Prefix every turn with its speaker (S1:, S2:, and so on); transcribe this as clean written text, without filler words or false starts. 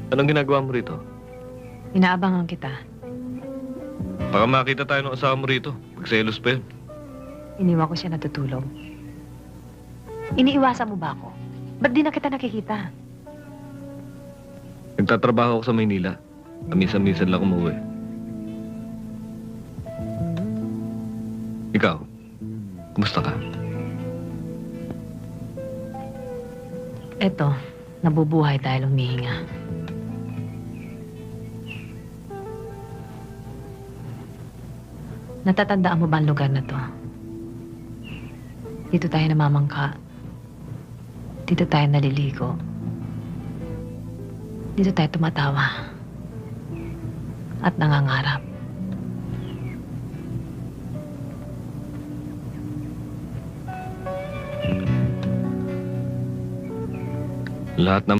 S1: Anong ginagawa mo rito?
S2: Inaabangan kita.
S1: Baka makita tayo ng asawa mo rito. Magselos pa yun.
S2: Iniwan ko siya natutulog. Iniiwasan mo ba ako? Ba't di na kita nakikita?
S1: Nagtatrabaho ako sa Maynila. Paminsan-minsan lang umuwi. Ikaw, kumusta ka?
S2: Eto, nabubuhay dahil humihinga. Natatandaan mo ba ang lugar na to? Dito tayo namamangka. Dito tayo naliligo. Dito tayo tumatawa. At nangangarap.
S1: Lahat ng